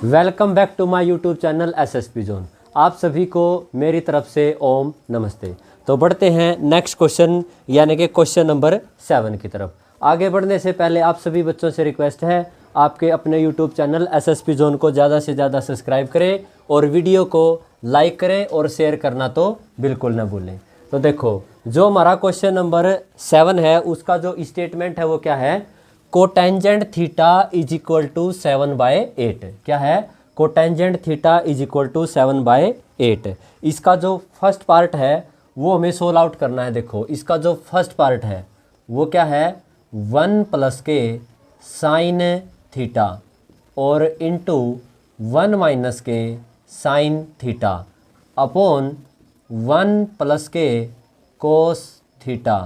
Welcome back to my YouTube channel SSP zone. आप सभी को मेरी तरफ से ओम नमस्ते। तो बढ़ते हैं नेक्स्ट क्वेश्चन यानी कि क्वेश्चन नंबर 7 की तरफ। आगे बढ़ने से पहले आप सभी बच्चों से रिक्वेस्ट है आपके अपने यूट्यूब चैनल एसएसपी जोन को ज़्यादा से ज़्यादा सब्सक्राइब करें और वीडियो को लाइक करें और शेयर करना तो बिल्कुल ना भूलें। तो देखो, जो हमारा क्वेश्चन नंबर 7 है उसका जो स्टेटमेंट है वो क्या है, cotangent theta is equal to 7/8। क्या है, cotangent theta is equal to 7/8। इसका जो फर्स्ट पार्ट है वो हमें सोल्व आउट करना है। देखो, इसका जो फर्स्ट पार्ट है वो क्या है, 1 + के साइन थीटा और इंटू 1 - के साइन थीटा अपॉन 1 + के कोस थीटा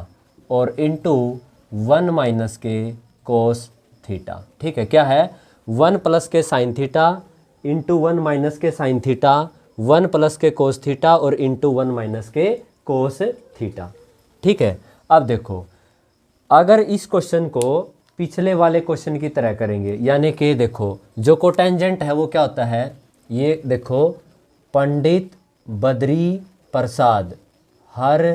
और इंटू 1 - के कोस थीटा। ठीक है, क्या है, 1 + के साइन थीटा इंटू 1 - के साइन थीटा, 1 + के कोस थीटा और इंटू 1 - के कोस थीटा। ठीक है, अब देखो, अगर इस क्वेश्चन को पिछले वाले क्वेश्चन की तरह करेंगे, यानी कि देखो जो कोटेंजेंट है वो क्या होता है, ये देखो, पंडित बद्री प्रसाद हर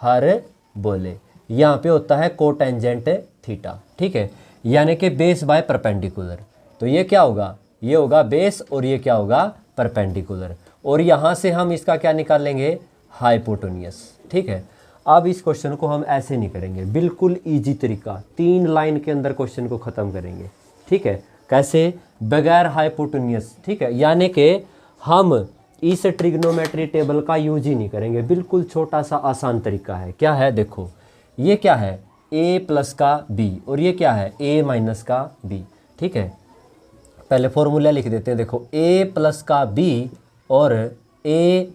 हर बोले, यहाँ पे होता है कोटेंजेंट थीटा। ठीक है, यानी कि बेस बाय परपेंडिकुलर। तो ये क्या होगा, ये होगा बेस और ये क्या होगा, परपेंडिकुलर। और यहाँ से हम इसका क्या निकालेंगे, हाइपोटेन्यूस। ठीक है, अब इस क्वेश्चन को हम ऐसे नहीं करेंगे, बिल्कुल इजी तरीका, 3 लाइन के अंदर क्वेश्चन को ख़त्म करेंगे। ठीक है, कैसे, बगैर हाइपोटेन्यूस। ठीक है, यानी कि हम इस ट्रिग्नोमेट्री टेबल का यूज ही नहीं करेंगे, बिल्कुल छोटा सा आसान तरीका है। क्या है, देखो, ये क्या है, a + का b और ये क्या है, a - का b। ठीक है, पहले फॉर्मूला लिख देते हैं। देखो, a + का b और a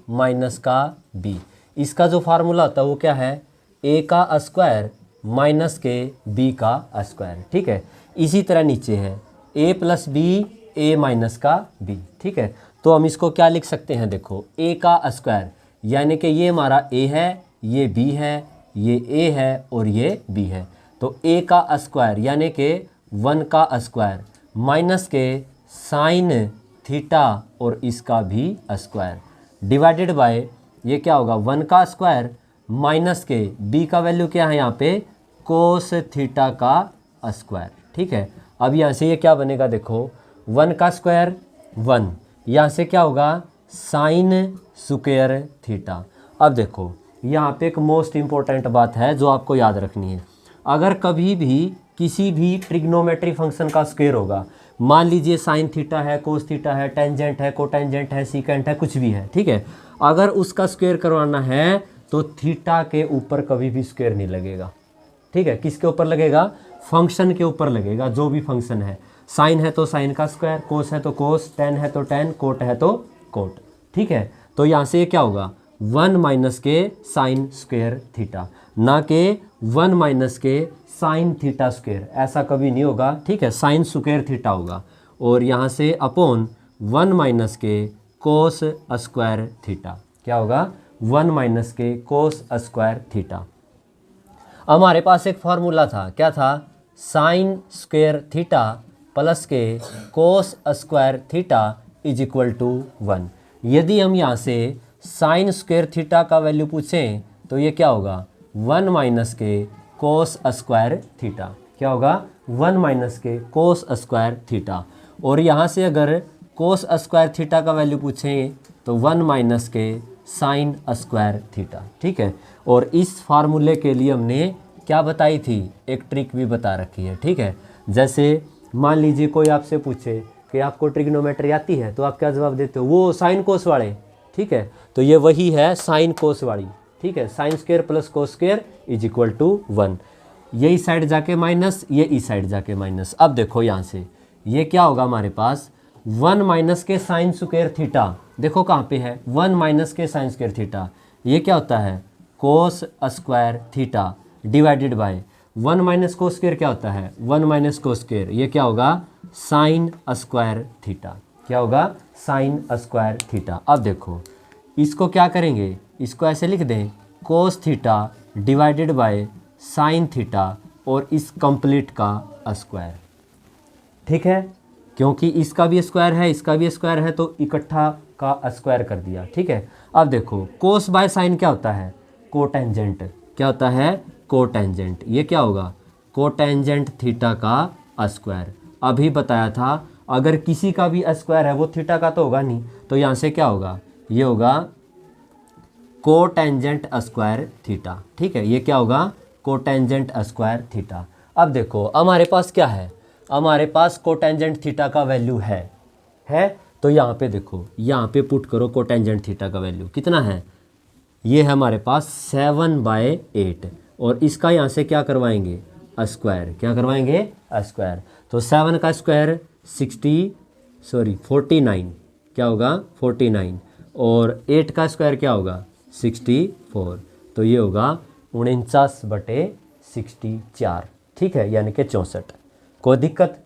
- का b, इसका जो फार्मूला होता है वो क्या है, a का स्क्वायर माइनस के b का स्क्वायर। ठीक है, इसी तरह नीचे है a + b a - का b। ठीक है, तो हम इसको क्या लिख सकते हैं, देखो, a का स्क्वायर यानी कि ये हमारा a है, ये b है, ये a है और ये b है। तो a का स्क्वायर यानी कि 1 का स्क्वायर माइनस के साइन थीटा और इसका भी स्क्वायर डिवाइडेड बाय ये क्या होगा, 1 का स्क्वायर माइनस के b का वैल्यू क्या है यहाँ पे, कोस थीटा का स्क्वायर। ठीक है, अब यहाँ से ये क्या बनेगा, देखो, 1 का स्क्वायर 1, यहाँ से क्या होगा, साइन स्क्वायर थीटा। अब देखो, यहाँ पे एक मोस्ट इम्पोर्टेंट बात है जो आपको याद रखनी है। अगर कभी भी किसी भी ट्रिग्नोमेट्री फंक्शन का स्क्वायर होगा, मान लीजिए साइन थीटा है, कोस थीटा है, टेंजेंट है, कोटेंजेंट है, सीकेंट है, कुछ भी है। ठीक है, अगर उसका स्क्वायर करवाना है तो थीटा के ऊपर कभी भी स्क्वायर नहीं लगेगा। ठीक है, किसके ऊपर लगेगा, फंक्शन के ऊपर लगेगा, जो भी फंक्शन है। साइन है तो साइन का स्क्वायर, कोस है तो कोस, टेन है तो टेन, कोट है तो कोट। ठीक है, तो यहाँ से ये क्या होगा, 1 - के साइन स्क्वायर थीटा, ना कि 1 - के साइन थीटा स्क्वायर, ऐसा कभी नहीं होगा। ठीक है, साइन स्क्वायर थीटा होगा और यहाँ से अपॉन 1 - के कोस स्क्वायर थीटा। क्या होगा, 1 - के कोस स्क्वायर थीटा। हमारे पास एक फार्मूला था, क्या था, साइन स्क्वायर थीटा प्लस के cos square theta is equal to 1। यदि हम यहाँ से साइन स्क्वायर थीटा का वैल्यू पूछें तो ये क्या होगा, 1 - के कोस स्क्वायर थीटा। क्या होगा, 1 - के कोस स्क्वायर थीटा। और यहाँ से अगर कोस स्क्वायर थीटा का वैल्यू पूछें तो 1 - के साइन स्क्वायर थीटा। ठीक है, और इस फार्मूले के लिए हमने क्या बताई थी, एक ट्रिक भी बता रखी है। ठीक है, जैसे मान लीजिए कोई आपसे पूछे कि आपको ट्रिग्नोमेट्री आती है, तो आप क्या जवाब देते हो, वो साइन कोस वाले। ठीक है, तो ये वही है साइन कोस वाली। ठीक है, sine square plus cos square is equal to 1। ये इस साइड जाके माइनस, ये इस साइड जाके माइनस। अब देखो, यहाँ से ये क्या होगा हमारे पास, 1 - के साइन स्क्वायर थीटा, देखो कहाँ पे है, 1 - के साइन स्क्वायर थीटा, ये क्या होता है, कोस square theta divided by 1 - cos square क्या होता है, 1 - कोस स्क्वायर, ये क्या होगा, साइन स्क्वायर थीटा। क्या होगा, साइन स्क्वायर थीटा। अब देखो, इसको क्या करेंगे, इसको ऐसे लिख दें, cos theta divided by sine theta और इस कंप्लीट का स्क्वायर। ठीक है, क्योंकि इसका भी स्क्वायर है, इसका भी स्क्वायर है, तो इकट्ठा का स्क्वायर कर दिया। ठीक है, अब देखो कोस बाय साइन क्या होता है, कोटेंजेंट। क्या होता है, कोटेंजेंट। ये क्या होगा, कोटेंजेंट थीटा का स्क्वायर। अभी बताया था अगर किसी का भी स्क्वायर है वो थीटा का तो होगा नहीं, तो यहाँ से क्या होगा, ये होगा कोटेंजेंट स्क्वायर थीटा। ठीक है, ये क्या होगा, कोटेंजेंट स्क्वायर थीटा। अब देखो हमारे पास क्या है, हमारे पास कोटेंजेंट थीटा का वैल्यू है। तो यहाँ पे देखो, यहाँ पे पुट करो कोटेंजेंट थीटा का वैल्यू कितना है, ये है हमारे पास 7/8, और इसका यहाँ से क्या करवाएंगे, स्क्वायर। क्या करवाएंगे, स्क्वायर। तो 7 का स्क्वायर 49, क्या होगा 49, और 8 का स्क्वायर क्या होगा 64, तो ये होगा 49/64। ठीक है, यानी कि 64। कोई दिक्कत।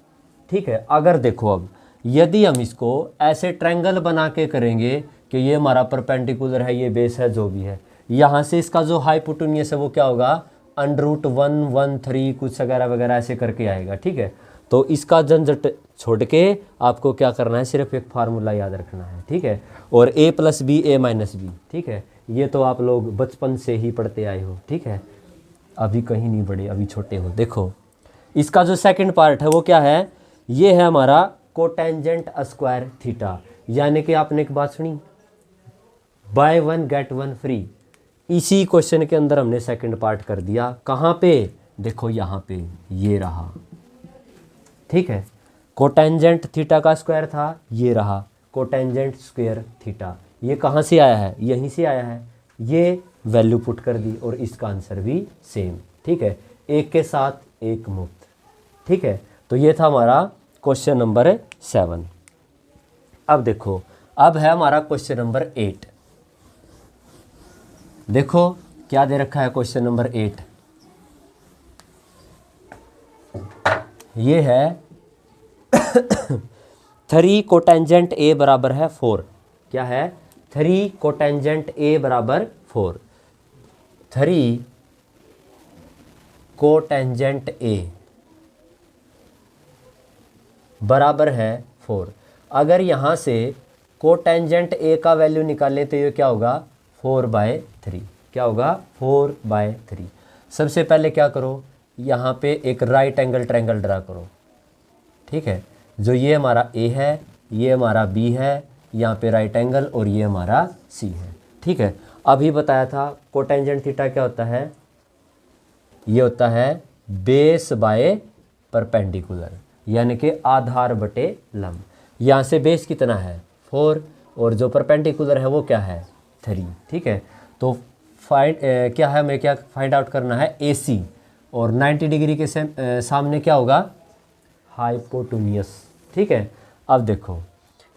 ठीक है, अगर देखो अब यदि हम इसको ऐसे ट्रायंगल बना के करेंगे कि ये हमारा परपेंडिकुलर है, ये बेस है, जो भी है, यहाँ से इसका जो हाइपोटेन्यूस है वो क्या होगा, √113 कुछ वगैरह वगैरह ऐसे करके आएगा। ठीक है, तो इसका झंझट छोड़ के आपको क्या करना है, सिर्फ एक फार्मूला याद रखना है। ठीक है, और a + b a - b। ठीक है, ये तो आप लोग बचपन से ही पढ़ते आए हो। ठीक है, अभी कहीं नहीं पढ़े, अभी छोटे हो। देखो इसका जो सेकंड पार्ट है वो क्या है, ये है हमारा कोटेंजेंट स्क्वायर थीटा। यानी कि आपने एक बात सुनी, बाय 1 गेट 1 फ्री। इसी क्वेश्चन के अंदर हमने सेकंड पार्ट कर दिया। कहाँ पे, देखो यहाँ पे, ये रहा। ठीक है, कोटेंजेंट थीटा का स्क्वायर था, ये रहा कोटेंजेंट स्क्वायर थीटा। ये कहाँ से आया है, यहीं से आया है। ये वैल्यू पुट कर दी और इसका आंसर भी सेम। ठीक है, एक के साथ एक मुफ्त। ठीक है, तो ये था हमारा क्वेश्चन नंबर 7। अब देखो, अब है हमारा क्वेश्चन नंबर 8। देखो क्या दे रखा है क्वेश्चन नंबर 8, ये है 3 कोटेंजेंट a बराबर है 4। क्या है, 3 कोटेंजेंट a बराबर 4। 3 कोटेंजेंट a बराबर है 4। अगर यहाँ से कोटेंजेंट a का वैल्यू निकालें तो ये क्या होगा, 4/3। क्या होगा, 4/3। सबसे पहले क्या करो, यहाँ पे एक राइट एंगल ट्रायंगल ड्रा करो। ठीक है, जो ये हमारा a है, ये हमारा b है, यहाँ पे राइट एंगल, और ये हमारा c है। ठीक है, अभी बताया था कोटेंजेंट थीटा क्या होता है, ये होता है बेस बाय परपेंडिकुलर, यानी कि आधार बटे लंब। यहाँ से बेस कितना है 4, और जो परपेंडिकुलर है वो क्या है 3। ठीक है, तो क्या है, हमें क्या फाइंड आउट करना है, AC, और 90 डिग्री के सामने क्या होगा, हाइपोटेन्यूस। ठीक है, अब देखो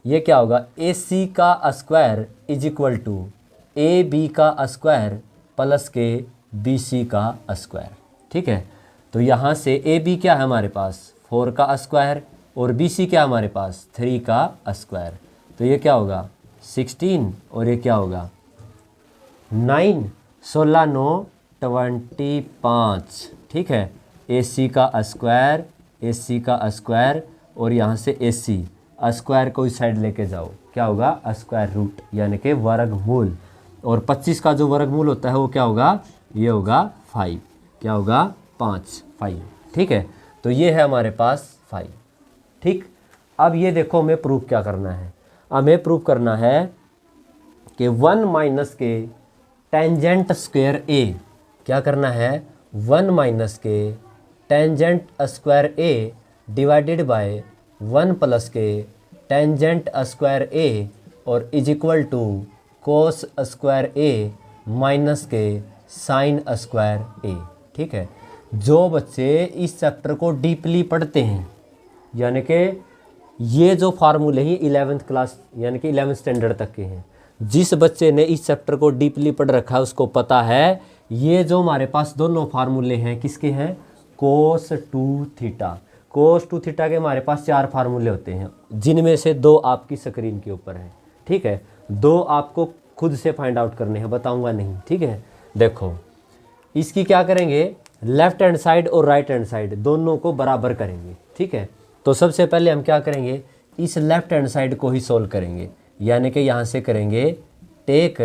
ये क्या होगा, AC का स्क्वायर = AB का स्क्वायर प्लस के BC का स्क्वायर। ठीक है, तो यहाँ से AB क्या है हमारे पास 4 का स्क्वायर, और BC क्या हमारे पास 3 का स्क्वायर। तो ये क्या होगा 16, और ये क्या होगा 9, 16 9 25। ठीक है, AC का स्क्वायर, AC का स्क्वायर, और यहाँ से AC स्क्वायर को इस साइड लेके जाओ, क्या होगा स्क्वायर रूट, यानी कि वर्गमूल। और 25 का जो वर्गमूल होता है वो क्या होगा, ये होगा 5। क्या होगा 5। ठीक है, तो ये है हमारे पास 5। ठीक, अब ये देखो हमें प्रूफ क्या करना है, हमें प्रूफ करना है कि 1 माइनस के टेंजेंट स्क्वायर a, क्या करना है 1 माइनस के tangent square a divided by 1 plus के टेंजेंट स्क्वायर a, और = कोस स्क्वायर a माइनस के साइन स्क्वायर a। ठीक है, जो बच्चे इस चैप्टर को डीपली पढ़ते हैं, यानी कि ये जो फार्मूले ही 11th क्लास यानी कि 11th स्टैंडर्ड तक के हैं, जिस बच्चे ने इस चैप्टर को डीपली पढ़ रखा है उसको पता है ये जो हमारे पास दोनों फार्मूले हैं किसके हैं, cos 2 थीटा। cos 2 थीटा के हमारे पास 4 फार्मूले होते हैं, जिनमें से 2 आपकी स्क्रीन के ऊपर है। ठीक है, 2 आपको खुद से फाइंड आउट करने हैं, बताऊंगा नहीं। ठीक है, देखो इसकी क्या करेंगे, लेफ्ट हैंड साइड और राइट हैंड साइड दोनों को बराबर करेंगे। ठीक है, तो सबसे पहले हम क्या करेंगे, इस लेफ्ट हैंड साइड को ही सोल्व करेंगे, यानी कि यहाँ से करेंगे टेक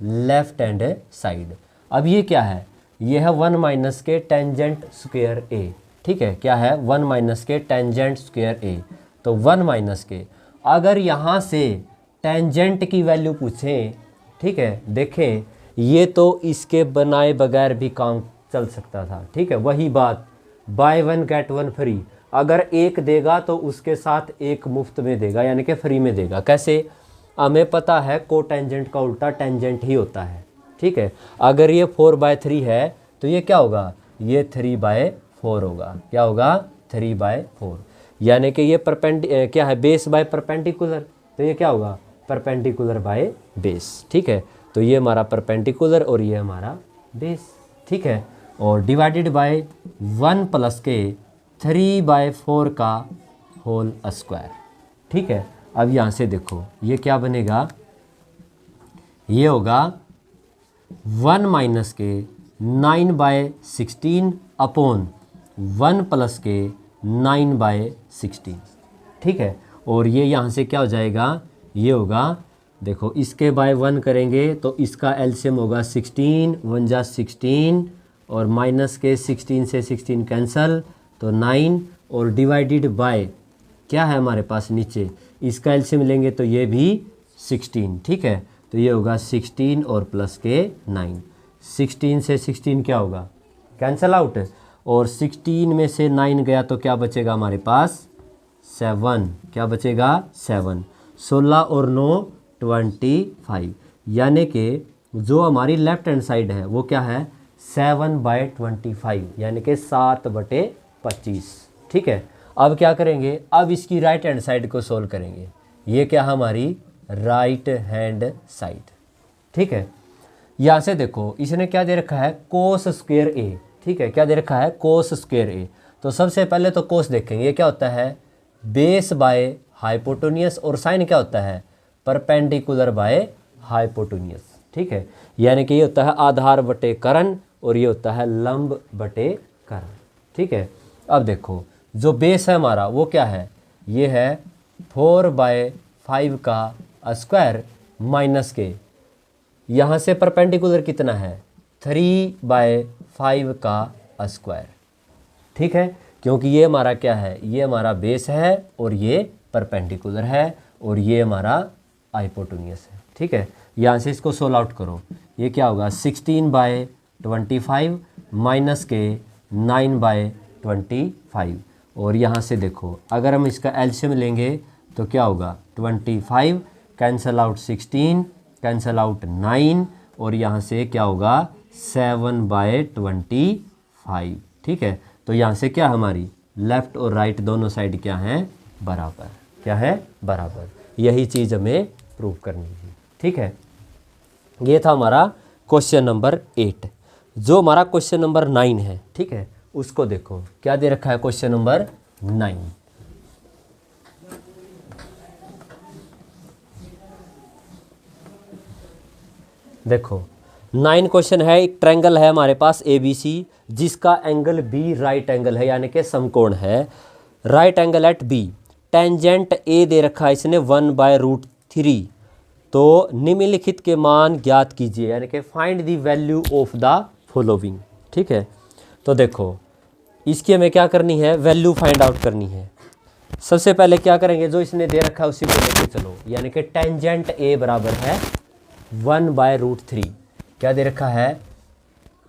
लेफ्ट हैंड साइड। अब ये क्या है, ये है 1 माइनस के टेंजेंट स्क्वायर ए, ठीक है, क्या है 1 माइनस के टेंजेंट स्क्वायर ए। तो 1 माइनस के, अगर यहाँ से टेंजेंट की वैल्यू पूछें, ठीक है, देखें ये तो इसके बनाए बगैर भी काम चल सकता था, ठीक है, वही बात बाय 1 गेट 1 फ्री, अगर एक देगा तो उसके साथ एक मुफ्त में देगा, यानी कि फ्री में देगा। कैसे, हमें पता है को टेंजेंट का उल्टा टेंजेंट ही होता है, ठीक है। अगर ये 4/3 है तो ये क्या होगा, ये 3/4 होगा, क्या होगा 3/4, यानी कि ये क्या है बेस बाय परपेंडिकुलर, तो ये क्या होगा परपेंडिकुलर बाय बेस, ठीक है। तो ये हमारा परपेंडिकुलर और ये हमारा बेस, ठीक है, और डिवाइडेड बाय 1 प्लस के 3/4 का होल स्क्वायर, ठीक है। अब यहाँ से देखो ये क्या बनेगा, ये होगा 1 माइनस के 9/16 अपॉन 1 प्लस के 9/16, ठीक है। और ये यहाँ से क्या हो जाएगा, ये होगा, देखो इसके बाय 1 करेंगे तो इसका एलसीएम होगा 16, 1 जा 16 और माइनस के 16 से 16 कैंसल तो 9 और डिवाइडेड बाय क्या है हमारे पास नीचे, इसका एलसीएम लेंगे तो ये भी 16, ठीक है। तो ये होगा 16 और प्लस के 9, 16 से 16 क्या होगा कैंसल आउट, और 16 में से 9 गया तो क्या बचेगा हमारे पास 7, क्या बचेगा 7, 16 और 9 25, यानी कि जो हमारी लेफ्ट हैंड साइड है वो क्या है 7/25, यानी कि 7/25, ठीक है। अब क्या करेंगे, अब इसकी राइट हैंड साइड को सोल्व करेंगे, ये क्या हमारी राइट हैंड साइड, ठीक है। यहाँ से देखो इसने क्या दे रखा है कोस स्क्वायर ए, ठीक है, क्या दे रखा है कोस स्क्वायर ए। तो सबसे पहले तो कोस देखेंगे, ये क्या होता है बेस बाय हाइपोटेन्यूस, और साइन क्या होता है परपेंडिकुलर बाय हाइपोटेन्यूस, ठीक है, यानी कि ये होता है आधार बटे कर्ण और ये होता है लंब बटे कर्ण, ठीक है। अब देखो जो बेस है हमारा वो क्या है, ये है 4/5 का स्क्वायर माइनस के, यहाँ से परपेंडिकुलर कितना है 3/5 का स्क्वायर, ठीक है, क्योंकि ये हमारा क्या है, ये हमारा बेस है और ये परपेंडिकुलर है और ये हमारा हाइपोटेन्यूस है, ठीक है। यहाँ से इसको सोल्व आउट करो, ये क्या होगा 16/25 माइनस के 9/25, और यहाँ से देखो अगर हम इसका एलसीएम लेंगे तो क्या होगा 25 कैंसल आउट 16 कैंसल आउट 9 और यहाँ से क्या होगा 7/25, ठीक है। तो यहाँ से क्या हमारी लेफ़्ट और राइट दोनों साइड क्या हैं बराबर, क्या है बराबर, यही चीज़ हमें प्रूव करनी थी, ठीक है। ये था हमारा क्वेश्चन नंबर 8। जो हमारा क्वेश्चन नंबर 9 है, ठीक है, उसको देखो क्या दे रखा है क्वेश्चन नंबर 9। देखो 9 क्वेश्चन है, एक ट्रायंगल है हमारे पास ABC जिसका एंगल B राइट एंगल है, यानी कि समकोण है, right angle at B, tangent A दे रखा है इसने 1/√3, तो निम्नलिखित के मान ज्ञात कीजिए, यानी कि find the value of the following, ठीक है। तो देखो इसकी हमें क्या करनी है वैल्यू फाइंड आउट करनी है। सबसे पहले क्या करेंगे, जो इसने दे रखा है उसी को लेके चलो, यानी कि टेंजेंट A बराबर है 1/√3, क्या दे रखा है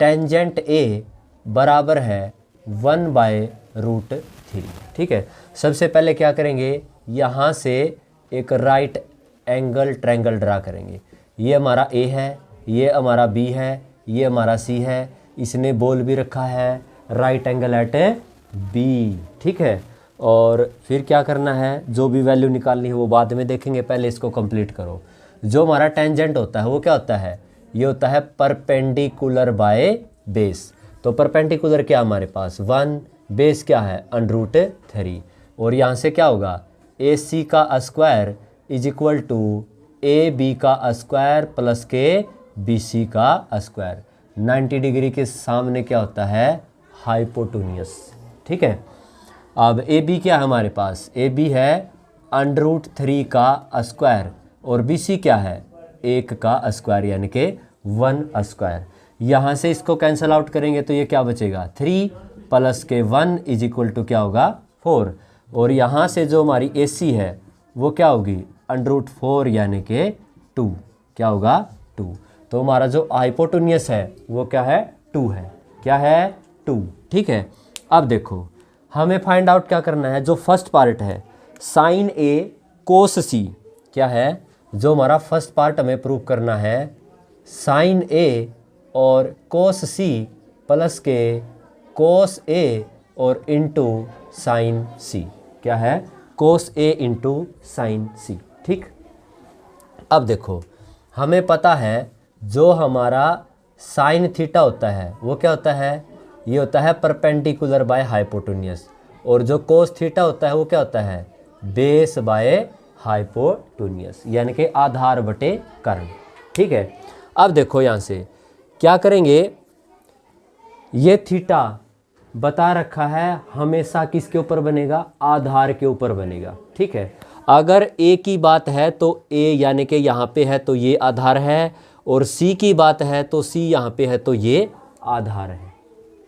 टेंजेंट A बराबर है 1/√3, ठीक है। सबसे पहले क्या करेंगे, यहाँ से एक राइट एंगल ट्रायंगल ड्रा करेंगे, ये हमारा A है, ये हमारा B है, ये हमारा C है, इसने बोल भी रखा है राइट एंगल एट B, ठीक है। और फिर क्या करना है, जो भी वैल्यू निकालनी है वो बाद में देखेंगे, पहले इसको कंप्लीट करो। जो हमारा टेंजेंट होता है वो क्या होता है, ये होता है परपेंडिकुलर बाय बेस, तो परपेंडिकुलर क्या हमारे पास 1, बेस क्या है √3, और यहाँ से क्या होगा AC का square is equal to AB का स्क्वायर प्लस के BC का स्क्वायर, 90 डिग्री के सामने क्या होता है हाइपोटेन्यूस, ठीक है। अब ए बी क्या है हमारे पास, ए बी है √3 का स्क्वायर और बी सी क्या है 1 का स्क्वायर यानी कि 1 स्क्वायर। यहाँ से इसको कैंसिल आउट करेंगे तो ये क्या बचेगा 3 प्लस के 1 इज इक्वल टू क्या होगा 4। और यहाँ से जो हमारी ए सी है वो क्या होगी √4 यानी कि 2, क्या होगा 2। तो हमारा जो हाइपोटेन्यूस है वो क्या है 2 है, क्या है 2। ठीक है, अब देखो हमें फाइंड आउट क्या करना है, जो फर्स्ट पार्ट है साइन ए कोस सी, क्या है जो हमारा फर्स्ट पार्ट हमें प्रूव करना है साइन ए और कोस सी प्लस के कोस ए और इंटू साइन सी, क्या है कोस ए इंटू साइन सी। ठीक, अब देखो हमें पता है जो हमारा साइन थीटा होता है वो क्या होता है, ये होता है परपेंडिकुलर बाय हाइपोटेन्यूस, और जो कोस थीटा होता है वो क्या होता है बेस बाय हाइपोटेन्यूस यानी कि आधार बटे कर्ण। ठीक है, अब देखो यहाँ से क्या करेंगे, ये थीटा बता रखा है हमेशा किसके ऊपर बनेगा, आधार के ऊपर बनेगा। ठीक है, अगर ए की बात है तो ए यानी कि यहाँ पे है तो ये आधार है, और सी की बात है तो सी यहाँ पे है तो ये आधार है।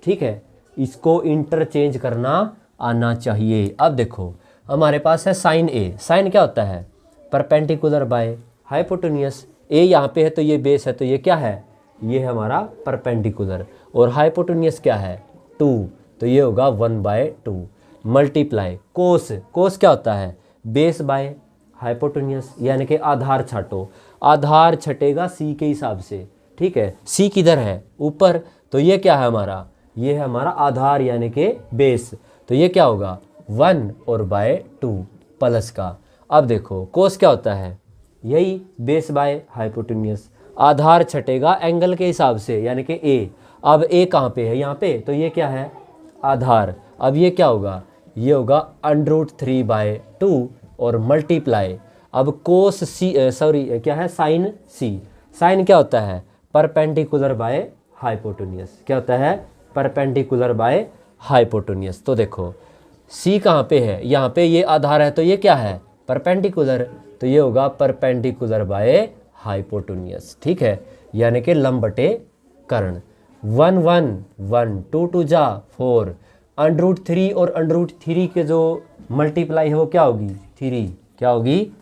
ठीक है, इसको इंटरचेंज करना आना चाहिए। अब देखो हमारे पास है साइन ए, साइन क्या होता है परपेंडिकुलर बाय हाइपोटेन्यूस, ए यहाँ पे है तो ये बेस है तो ये क्या है ये हमारा परपेंडिकुलर, और हाइपोटेन्यूस क्या है 2 तो ये होगा 1/2 मल्टीप्लाई कोस, कोस क्या होता है बेस बाय हाइपोटेन्यूस यानी कि आधार छाटो, आधार छटेगा सी के हिसाब से। ठीक है, सी किधर है ऊपर, तो ये क्या है हमारा, ये है हमारा आधार यानी कि बेस, तो ये क्या होगा 1 और बाय 2 प्लस का। अब देखो कोस क्या होता है यही बेस बाय हाइपोटेन्यूस, आधार छटेगा एंगल के हिसाब से यानी कि ए। अब ए कहाँ पे है यहाँ पे, तो ये क्या है आधार। अब ये क्या होगा, ये होगा √3/2 और मल्टीप्लाई, अब कोस सी सॉरी क्या है साइन सी, साइन क्या होता है परपेंडिकुलर बाय हाइपोटेन्यूस, क्या होता है परपेंडिकुलर बाय हाइपोटेन्यूस। तो देखो सी कहाँ पे है, यहाँ पे ये आधार है तो ये क्या है परपेंडिकुलर, तो ये होगा परपेंडिकुलर बाय हाइपोटेन्यूस। ठीक है, यानी कि लंब बटे कर्ण। 1 1 1 2 2 जा 4, √3 और √3 के जो मल्टीप्लाई है वो क्या होगी 3, क्या होगी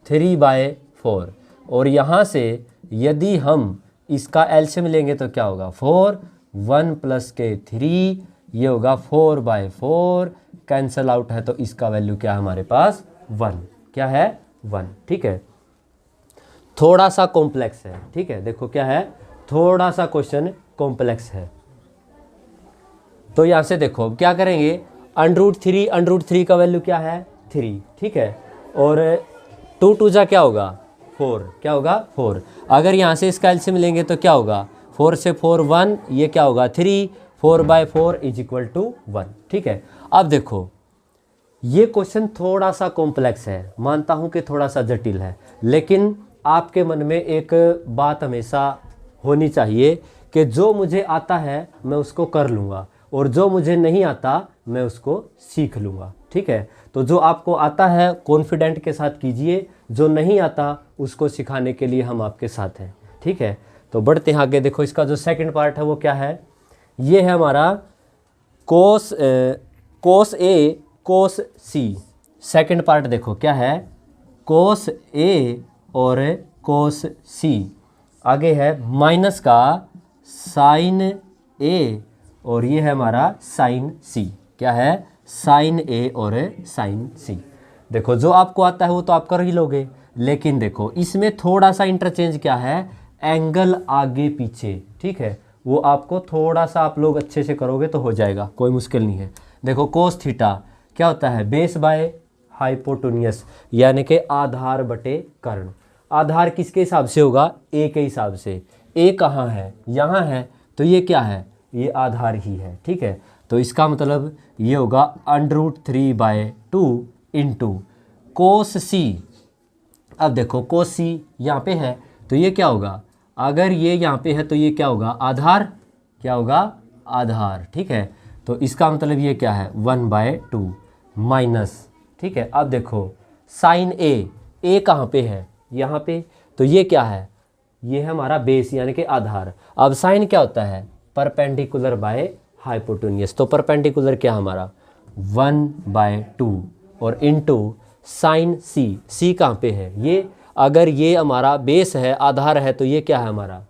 3/4। और यहाँ से यदि हम इसका एलसीएम लेंगे तो क्या होगा 4, 1 प्लस के 3 ये होगा 4/4, कैंसल आउट है तो इसका वैल्यू क्या है हमारे पास 1, क्या है 1। ठीक है, थोड़ा सा कॉम्प्लेक्स है। ठीक है, देखो क्या है थोड़ा सा क्वेश्चन कॉम्प्लेक्स है, तो यहाँ से देखो क्या करेंगे √3 का वैल्यू क्या है 3। ठीक है, और 2 2 जा क्या होगा 4, क्या होगा 4। अगर यहाँ से इसका एलसीएम लेंगे तो क्या होगा 4 से 4 1, ये क्या होगा 3, 4/4 इज इक्वल टू 1। ठीक है, अब देखो ये क्वेश्चन थोड़ा सा कॉम्प्लेक्स है, मानता हूँ कि थोड़ा सा जटिल है, लेकिन आपके मन में एक बात हमेशा होनी चाहिए कि जो मुझे आता है मैं उसको कर लूँगा और जो मुझे नहीं आता मैं उसको सीख लूँगा। ठीक है, तो जो आपको आता है कॉन्फिडेंट के साथ कीजिए, जो नहीं आता उसको सिखाने के लिए हम आपके साथ हैं। ठीक है, तो बढ़ते हैं आगे। देखो इसका जो सेकंड पार्ट है वो क्या है, ये है हमारा कोस ए कोस सी। सेकंड पार्ट देखो क्या है कोस ए और कोस सी, आगे है माइनस का साइन ए और ये है हमारा साइन सी, क्या है साइन ए और साइन सी। देखो जो आपको आता है वो तो आप कर ही लोगे, लेकिन देखो इसमें थोड़ा सा इंटरचेंज क्या है एंगल आगे पीछे। ठीक है, वो आपको थोड़ा सा आप लोग अच्छे से करोगे तो हो जाएगा, कोई मुश्किल नहीं है। देखो कोस थीटा क्या होता है बेस बाय हाइपोटेन्यूस यानी कि आधार बटे कर्ण। आधार किसके हिसाब से होगा ए के हिसाब से, ए कहाँ है यहाँ है तो ये क्या है ये आधार ही है। ठीक है, तो इसका मतलब ये होगा √3/2 इंटू कोस सी। अब देखो कोस सी यहाँ पे है तो ये क्या होगा, अगर ये यहाँ पे है तो ये क्या होगा आधार, क्या होगा आधार। ठीक है, तो इसका मतलब ये क्या है 1/2 माइनस, ठीक है। अब देखो साइन ए कहाँ पे है, यहाँ पे, तो ये क्या है, ये है हमारा बेस यानी कि आधार। अब साइन क्या होता है, परपेंडिकुलर बाय हाइपोटेन्यूस, तो परपेंडिकुलर क्या हमारा 1/2 और इनटू साइन सी कहाँ पे है, ये अगर ये हमारा बेस है आधार है तो ये क्या है हमारा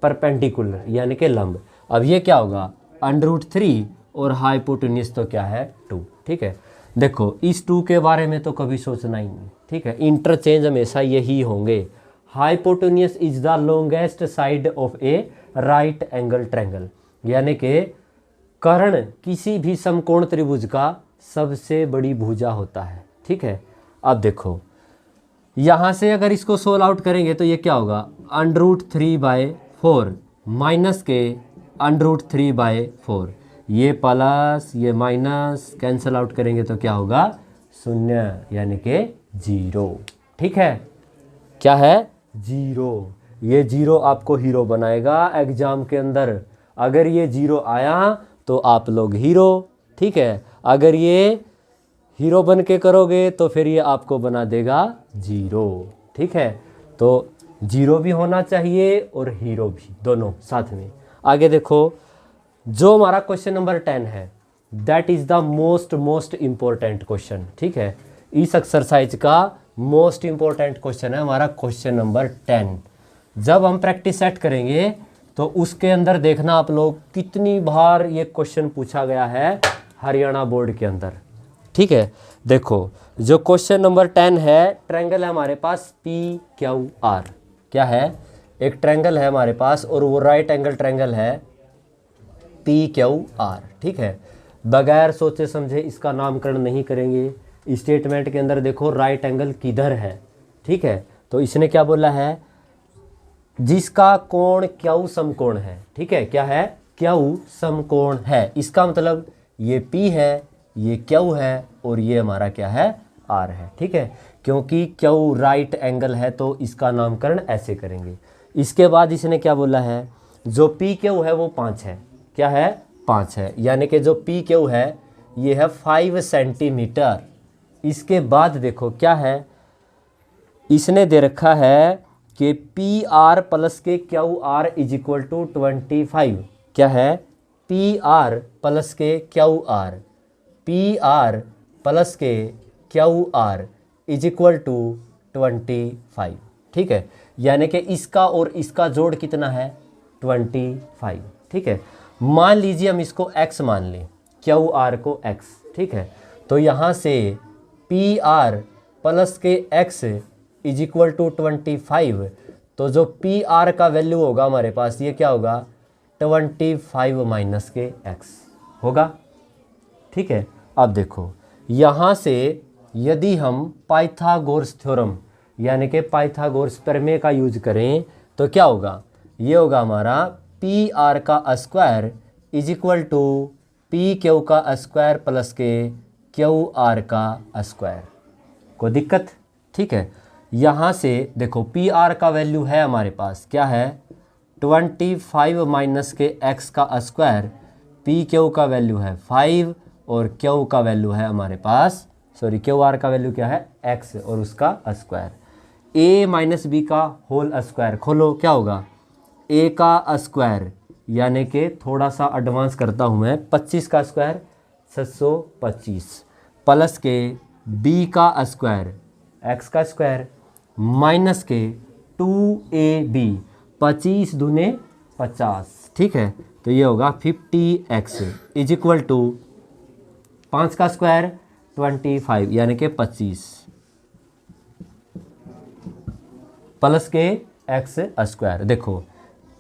परपेंडिकुलर यानी कि लंब। अब ये क्या होगा √3 और हाइपोटेन्यूस तो क्या है 2, ठीक है। देखो इस 2 के बारे में तो कभी सोचना ही नहीं, ठीक है, इंटरचेंज हमेशा यही होंगे। Hypotenuse is the longest side of A right angle triangle, यानी कि कर्ण किसी भी समकोण त्रिभुज का सबसे बड़ी भुजा होता है, ठीक है। अब देखो यहाँ से अगर इसको सोल्व आउट करेंगे तो ये क्या होगा √3/4 माइनस के √3/4, ये प्लस ये माइनस कैंसल आउट करेंगे तो क्या होगा 0 यानी कि 0, ठीक है, क्या है 0। ये 0 आपको हीरो बनाएगा एग्जाम के अंदर, अगर ये 0 आया तो आप लोग हीरो, ठीक है, अगर ये हीरो बन के करोगे तो फिर ये आपको बना देगा 0, ठीक है। तो 0 भी होना चाहिए और हीरो भी, दोनों साथ में। आगे देखो जो हमारा क्वेश्चन नंबर 10 है that is the most important question, ठीक है। इस एक्सरसाइज का मोस्ट इम्पोर्टेंट क्वेश्चन है हमारा क्वेश्चन नंबर 10। जब हम प्रैक्टिस सेट करेंगे तो उसके अंदर देखना आप लोग कितनी बार ये क्वेश्चन पूछा गया है हरियाणा बोर्ड के अंदर, ठीक है। देखो जो क्वेश्चन नंबर 10 है, ट्रायंगल है हमारे पास PQR, क्या है एक ट्रायंगल है हमारे पास और वो राइट एंगल ट्रायंगल है PQR, ठीक है। बगैर सोचे समझे इसका नामकरण नहीं करेंगे। स्टेटमेंट के अंदर देखो राइट एंगल किधर है, ठीक है, तो इसने क्या बोला है जिसका कोण क्यू समकोण है, ठीक है, क्या है क्यू समकोण है, इसका मतलब ये P है, ये Q है और ये हमारा क्या है R है, ठीक है। क्योंकि Q राइट एंगल है तो इसका नामकरण ऐसे करेंगे। इसके बाद इसने क्या बोला है जो PQ है वो 5 है, क्या है 5 है, यानी कि जो PQ है ये है 5 सेंटीमीटर। इसके बाद देखो क्या है इसने दे रखा है कि PR प्लस के QR इज इक्वल टू 25, क्या है PR प्लस के QR, PR प्लस के QR इज इक्वल टू 25, ठीक है, यानी कि इसका और इसका जोड़ कितना है 25, ठीक है। मान लीजिए हम इसको x मान लें, QR को x, ठीक है, तो यहाँ से PR प्लस के x इज इक्वल टू 25, तो जो PR का वैल्यू होगा हमारे पास ये क्या होगा 25 माइनस के x होगा, ठीक है। अब देखो यहाँ से यदि हम पाइथागोरस थ्योरम यानी कि पाइथागोरस प्रमेय का यूज करें तो क्या होगा, ये होगा हमारा PR का square is equal to PQ का स्क्वायर प्लस के QR का स्क्वायर। कोई दिक्कत, ठीक है। यहाँ से देखो PR का वैल्यू है हमारे पास क्या है 25 माइनस के x का स्क्वायर, PQ का वैल्यू है 5 और Q का वैल्यू है हमारे पास QR का वैल्यू क्या है x और उसका स्क्वायर। A माइनस B का होल स्क्वायर खोलो क्या होगा A का स्क्वायर, यानी कि थोड़ा सा एडवांस करता हूँ मैं 25 का स्क्वायर 625 प्लस के B का स्क्वायर x का स्क्वायर माइनस के 2AB 25 दूने 50, ठीक है, तो ये होगा 50x इज इक्वल टू 5 का स्क्वायर 25 यानी कि 25 प्लस के x स्क्वायर। देखो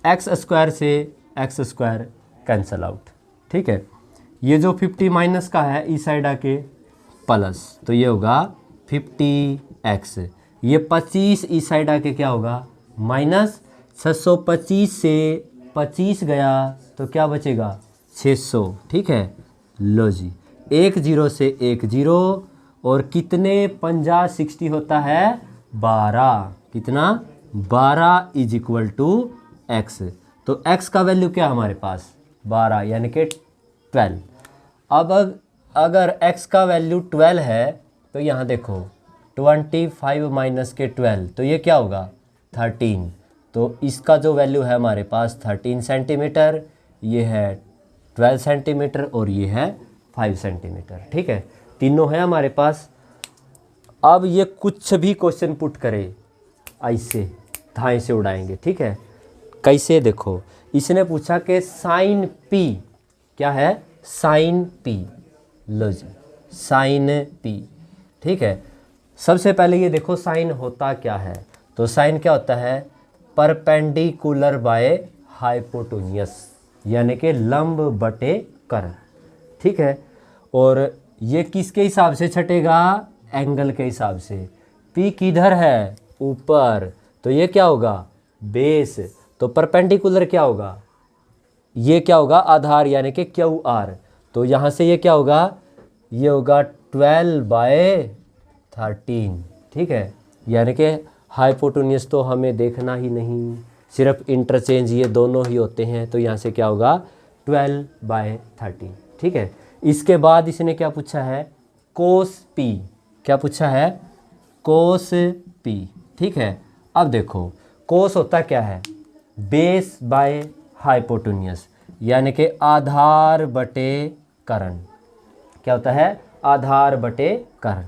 x स्क्वायर से x स्क्वायर कैंसल आउट, ठीक है। ये जो 50 माइनस का है इस साइड आके प्लस, तो ये होगा 50x, ये 25 इस साइड आके क्या होगा माइनस 625 से 25 गया तो क्या बचेगा 600, ठीक है। लो जी 1 0 से 1 0 और कितने 50 60 होता है 12, कितना 12 इज इक्वल टू x, तो x का वैल्यू क्या हमारे पास 12 यानी कि 12। अब अगर x का वैल्यू 12 है तो यहाँ देखो 25 माइनस के 12 तो ये क्या होगा 13। तो इसका जो वैल्यू है हमारे पास 13 सेंटीमीटर, ये है 12 सेंटीमीटर और ये है 5 सेंटीमीटर। ठीक है, तीनों है हमारे पास। अब ये कुछ भी क्वेश्चन पुट करे ऐसे धाए से उड़ाएंगे। ठीक है, कैसे देखो, इसने पूछा कि साइन पी क्या है, साइन पी, लो जी साइन पी। ठीक है, सबसे पहले ये देखो साइन होता क्या है, तो साइन क्या होता है, परपेंडिकुलर बाय हाइपोटेन्यूस यानी कि लंब बटे कर्ण। ठीक है, और ये किसके हिसाब से छटेगा, एंगल के हिसाब से। पी किधर है, ऊपर, तो ये क्या होगा बेस। तो परपेंडिकुलर क्या होगा, ये क्या होगा आधार यानी कि क्यू आर। तो यहाँ से ये क्या होगा, ये होगा 12/13। ठीक है, यानी कि हाइपोटेन्यूस तो हमें देखना ही नहीं, सिर्फ इंटरचेंज ये दोनों ही होते हैं। तो यहाँ से क्या होगा 12/13। ठीक है, इसके बाद इसने क्या पूछा है, कोस पी। क्या पूछा है, कोस पी। ठीक है, अब देखो कोस होता क्या है, बेस बाय हाइपोटेन्यूस यानी कि आधार बटे कर्ण। क्या होता है, आधार बटे कर्ण।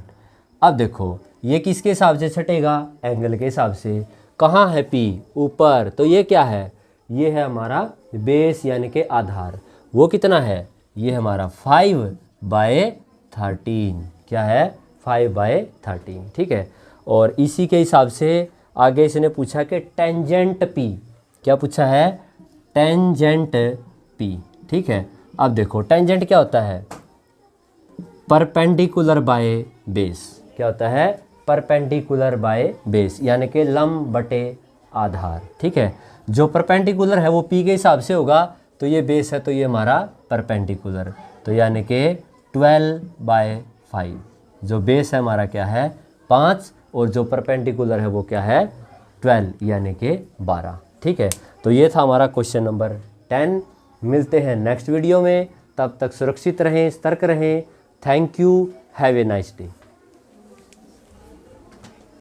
अब देखो ये किसके हिसाब से छटेगा, एंगल के हिसाब से। कहाँ है पी, ऊपर, तो ये क्या है, ये है हमारा बेस यानी कि आधार। वो कितना है, ये हमारा 5/13। क्या है, 5/13। ठीक है, और इसी के हिसाब से आगे इसने पूछा कि टेंजेंट पी। क्या पूछा है, टेंजेंट पी। ठीक है, अब देखो टेंजेंट क्या होता है, परपेंडिकुलर बाय बेस। क्या होता है, परपेंडिकुलर बाय बेस यानी कि लंब बटे आधार। ठीक है, जो परपेंडिकुलर है वो पी के हिसाब से होगा, तो ये बेस है तो ये हमारा परपेंडिकुलर, तो यानी कि 12/5। जो बेस है हमारा क्या है 5 और जो परपेंडिकुलर है वो क्या है 12 यानी कि 12। ठीक है, तो ये था हमारा क्वेश्चन नंबर 10। मिलते हैं नेक्स्ट वीडियो में, तब तक सुरक्षित रहें, सतर्क रहें। Thank you, have a nice day.